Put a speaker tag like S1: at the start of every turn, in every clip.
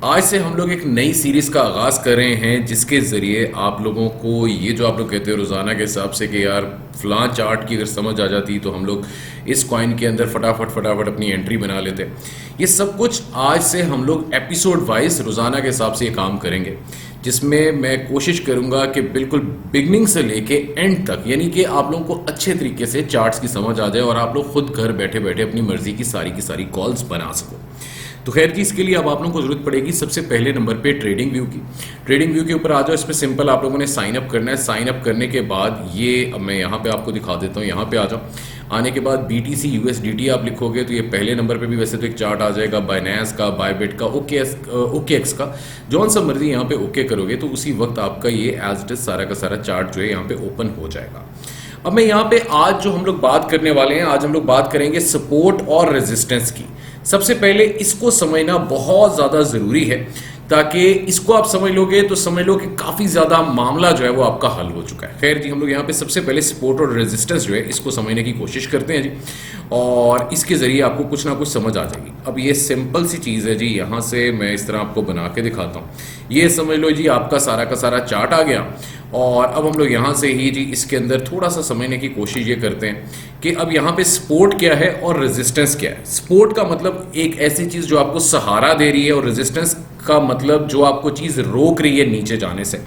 S1: आज से हम लोग एक नई सीरीज का आगाज कर रहे हैं जिसके जरिए आप लोगों को ये जो आप लोग कहते हो रोजाना के हिसाब से कि यार फलां चार्ट की अगर समझ आ जाती तो हम लोग इस कॉइन के अंदर फटाफट फटाफट अपनी एंट्री बना लेते। ये सब कुछ आज से हम लोग एपिसोड वाइज रोजाना के हिसाब से ये काम करेंगे, जिसमें मैं कोशिश करूंगा कि बिल्कुल बिगनिंग से लेके एंड तक, यानी कि आप लोगों को अच्छे तरीके से चार्ट्स की समझ आ जाए और आप लोग खुद घर बैठे बैठे अपनी मर्जी की सारी कॉल्स बना सको। तो खैर जी, इसके लिए अब आप लोगों को जरूरत पड़ेगी सबसे पहले नंबर पे ट्रेडिंग व्यू की। ट्रेडिंग व्यू के ऊपर आ जाओ। इसमें सिंपल आप लोगों ने साइन अप करना है। साइन अप करने के बाद ये अब मैं यहाँ पे आपको दिखा देता हूँ। यहाँ पे आ जाओ। आने के बाद BTC USDT आप लिखोगे तो ये पहले नंबर पे भी वैसे तो एक चार्ट आ जाएगा बाइनेंस का, बायबिट का, OKX का। जौन सा मर्जी यहाँ पे ओके करोगे तो उसी वक्त आपका ये एज इट इज सारा का सारा चार्ट जो है यहाँ पे ओपन हो जाएगा। अब मैं यहाँ पे आज जो हम लोग बात करने वाले हैं, आज हम लोग बात करेंगे सपोर्ट और रेजिस्टेंस की। सबसे पहले इसको समझना बहुत ज़्यादा ज़रूरी है, ताकि इसको आप समझ लोगे तो समझ लो कि काफ़ी ज़्यादा मामला जो है वो आपका हल हो चुका है। खैर जी, हम लोग यहाँ पे सबसे पहले सपोर्ट और रेजिस्टेंस जो है इसको समझने की कोशिश करते हैं जी, और इसके ज़रिए आपको कुछ ना कुछ समझ आ जाएगी। अब ये सिंपल सी चीज़ है जी, यहाँ से मैं इस तरह आपको बना के दिखाता हूँ। ये समझ लो जी, आपका सारा का सारा चार्ट आ गया। और अब हम लोग यहाँ से ही जी इसके अंदर थोड़ा सा समझने की कोशिश ये करते हैं कि अब यहाँ पे सपोर्ट क्या है और रेजिस्टेंस क्या है। सपोर्ट का मतलब एक ऐसी चीज़ जो आपको सहारा दे रही है, और रेजिस्टेंस का मतलब जो आपको चीज़ रोक रही है नीचे जाने से।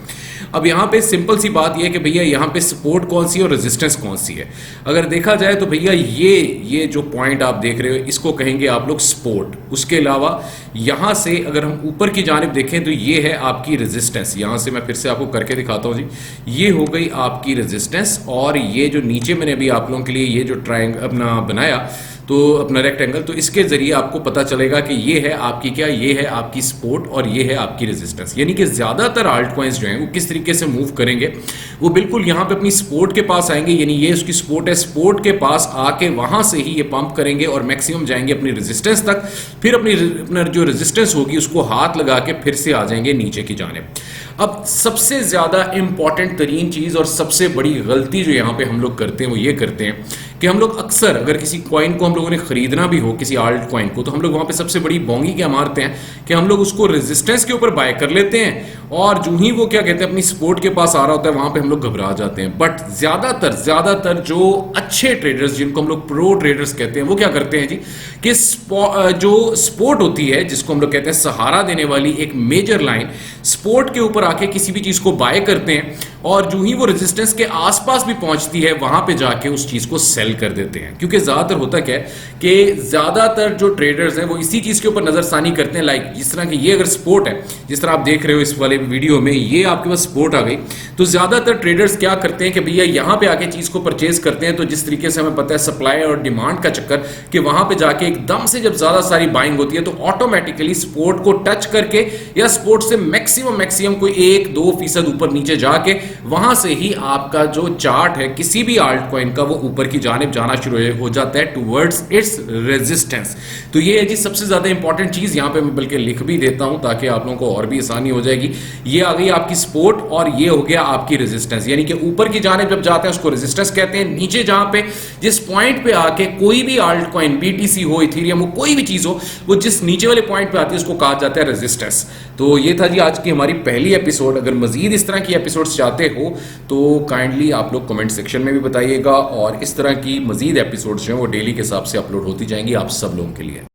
S1: अब यहाँ पे सिंपल सी बात यह है कि भैया यहाँ पे सपोर्ट कौन सी है और रेजिस्टेंस कौन सी है। अगर देखा जाए तो भैया ये जो पॉइंट आप देख रहे हो इसको कहेंगे आप लोग सपोर्ट। उसके अलावा यहाँ से अगर हम ऊपर की जानिब देखें तो ये है आपकी रेजिस्टेंस। यहाँ से मैं फिर से आपको करके दिखाता हूँ जी। ये हो गई आपकी रेजिस्टेंस, और ये जो नीचे मैंने अभी आप लोगों के लिए ये जो ट्रायंगल अपना बनाया, तो अपना रेक्टेंगल, तो इसके जरिए आपको पता चलेगा कि ये है आपकी क्या, ये है आपकी सपोर्ट और ये है आपकी रेजिस्टेंस। यानी कि ज्यादातर आल्ट कॉइंस जो हैं वो किस तरीके से मूव करेंगे, वो बिल्कुल यहाँ पे अपनी सपोर्ट के पास आएंगे। यानी ये उसकी सपोर्ट है, सपोर्ट के पास आके वहां से ही ये पंप करेंगे और मैक्सिमम जाएंगे अपनी रेजिस्टेंस तक। फिर अपना जो रेजिस्टेंस होगी उसको हाथ लगा के फिर से आ जाएंगे नीचे की जानिब। अब सबसे ज्यादा इंपॉर्टेंट तरीन चीज और सबसे बड़ी गलती जो यहाँ पे हम लोग करते हैं वो ये करते हैं कि हम लोग अक्सर अगर किसी कॉइन को हम लोगों ने खरीदना भी हो, किसी आल्ट कॉइन को, तो हम लोग वहां पे सबसे बड़ी बोंगी क्या मारते हैं कि हम लोग उसको रेजिस्टेंस के ऊपर बाय कर लेते हैं, और जो ही वो क्या कहते हैं अपनी सपोर्ट के पास आ रहा होता है वहां पे हम लोग घबरा जाते हैं। बट ज्यादातर जो अच्छे ट्रेडर्स, जिनको हम लोग प्रो ट्रेडर्स कहते हैं, वो क्या करते हैं जी कि जो सपोर्ट होती है, जिसको हम लोग कहते हैं सहारा देने वाली एक मेजर लाइन, सपोर्ट के ऊपर आके किसी भी चीज को बाय करते हैं, और जो ही वो रेजिस्टेंस के आसपास भी पहुंचती है वहां पे जाके उस चीज को सेल कर देते हैं। क्योंकि ज्यादातर होता क्या है कि ज्यादातर जो ट्रेडर्स हैं वो इसी चीज के ऊपर नजरसानी करते हैं। लाइक जिस तरह की ये अगर सपोर्ट है, जिस तरह आप देख रहे हो इस वाले वीडियो में, ये आपके पास सपोर्ट आ गई, तो ज्यादातर ट्रेडर्स क्या करते हैं कि भैया यहां पे आके चीज को परचेज करते हैं। तो जिस तरीके से हमें पता है सप्लाई और डिमांड का चक्कर, कि वहां पे जाके एकदम से जब ज्यादा सारी बाइंग होती है तो ऑटोमेटिकली सपोर्ट को टच करके या सपोर्ट से मैक्सिमम कोई 1-2% ऊपर नीचे जाके वहां से ही आपका जो चार्ट है किसी भी आल्ट कॉइन का, वो ऊपर की जानिब जाना शुरू हो जाता है टुवर्ड्स इट्स रेजिस्टेंस। तो ये है जी सबसे ज्यादा इंपॉर्टेंट चीज। यहां पे मैं बल्कि लिख भी देता हूं ताकि आप लोगों को और भी आसानी हो जाएगी। ये आ गई आपकी सपोर्ट और ये हो गया आपकी रेजिस्टेंस। यानी कि ऊपर की जानिब जब जाते हैं उसको रेजिस्टेंस कहते हैं, नीचे जहां पे जिस पॉइंट पे आके कोई भी आल्ट कॉइन, BTC हो, इथेरियम हो, कोई भी चीज हो, वो जिस नीचे वाले पॉइंट पे आती है उसको कहा जाता है रेजिस्टेंस। तो ये था जी आज की हमारी पहली एपिसोड। अगर मजीद इस तरह की एपिसोड्स चाहते हो तो काइंडली आप लोग कमेंट सेक्शन में भी बताइएगा, और इस तरह की मजीद एपिसोड्स जो हैं वो डेली के हिसाब से अपलोड होती जाएंगी आप सब लोगों के लिए।